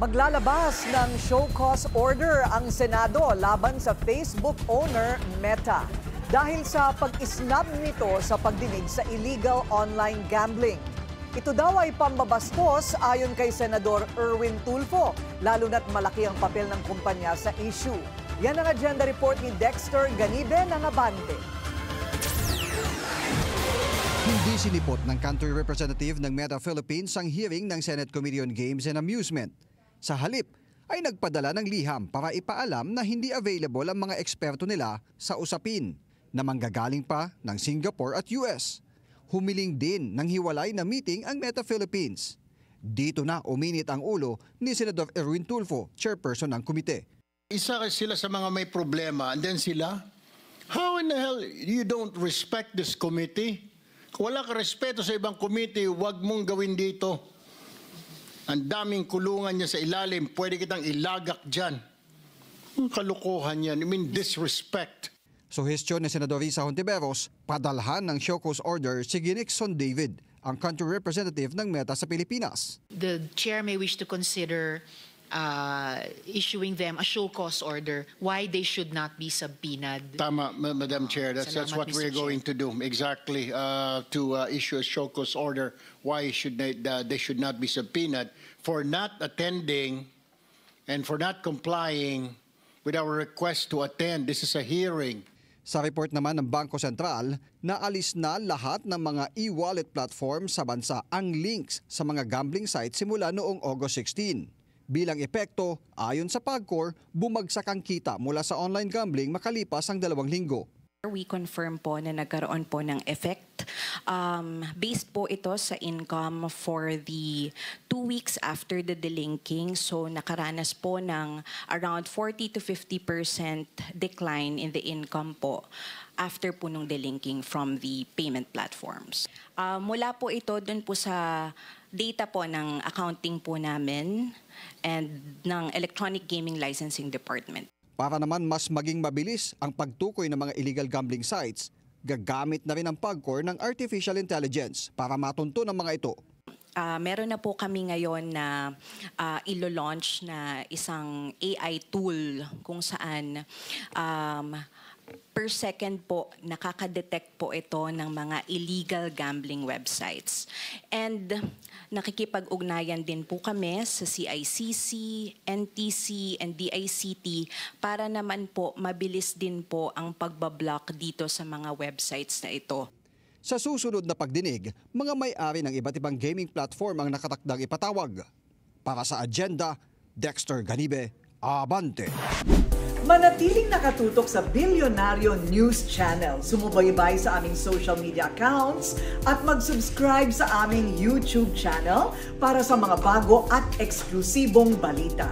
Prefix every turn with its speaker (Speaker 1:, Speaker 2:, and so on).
Speaker 1: Maglalabas ng show cause order ang Senado laban sa Facebook owner Meta dahil sa pag-isnab nito sa pagdinig sa illegal online gambling. Ito daw ay pambabastos ayon kay Senador Erwin Tulfo, lalo na't malaki ang papel ng kumpanya sa issue. Yan ang agenda report ni Dexter Ganibe ng Abante.
Speaker 2: Hindi sinipot ng country representative ng Meta Philippines ang hearing ng Senate Committee on Games and Amusement. Sa halip, ay nagpadala ng liham para ipaalam na hindi available ang mga eksperto nila sa usapin na manggagaling pa ng Singapore at US. Humiling din ng hiwalay na meeting ang Meta Philippines. Dito na uminit ang ulo ni Senador Erwin Tulfo, chairperson ng komite.
Speaker 3: Isa sila sa mga may problema and then sila, how in the hell you don't respect this committee? Kung wala ka respeto sa ibang committee, huwag mong gawin dito. Ang daming kulungan niya sa ilalim, pwede kitang ilagak dyan. Ang kalukuhan yan, I mean disrespect.
Speaker 2: Suhestyon ni Senador Risa Hontiveros, padalhan ng show cause order si Ginixon David, ang country representative ng Meta sa Pilipinas.
Speaker 4: The chair may wish to consider issuing them a show cause order why they should not be subpoenaed.
Speaker 3: Tama, Madam Chair. That's what we're going to do. Exactly, to issue a show cause order why they should not be subpoenaed for not attending and for not complying with our request to attend. This is a hearing.
Speaker 2: Sa report naman ng Bangko Sentral, naalis na lahat ng mga e-wallet platform sa bansa ang links sa mga gambling sites simula noong August 16. Bilang epekto, ayon sa PAGCOR, bumagsak ang kita mula sa online gambling makalipas ang 2 linggo.
Speaker 5: We confirm po na nagkaroon po ng effect. Based po ito sa income for the 2 weeks after the delinking. So nakaranas po ng around 40 to 50% decline in the income po after po nung delinking from the payment platforms. Mula po ito dun po sa data po ng accounting po namin and ng Electronic Gaming Licensing Department.
Speaker 2: Para naman mas maging mabilis ang pagtukoy ng mga illegal gambling sites, gagamit na rin ang PAGCOR ng artificial intelligence para matunto ng mga ito.
Speaker 5: Meron na po kami ngayon na ilo-launch na isang AI tool kung saan per second po nakaka-detect po ito ng mga illegal gambling websites. And nakikipag-ugnayan din po kami sa CICC, NTC, and DICT para naman po mabilis din po ang pagbablock dito sa mga websites na ito.
Speaker 2: Sa susunod na pagdinig, mga may-ari ng iba't ibang gaming platform ang nakatakdang ipatawag. Para sa agenda, Dexter Ganibe, Abante.
Speaker 1: Manatiling nakatutok sa Bilyonaryo News Channel. Sumubaybay sa aming social media accounts at mag-subscribe sa aming YouTube channel para sa mga bago at eksklusibong balita.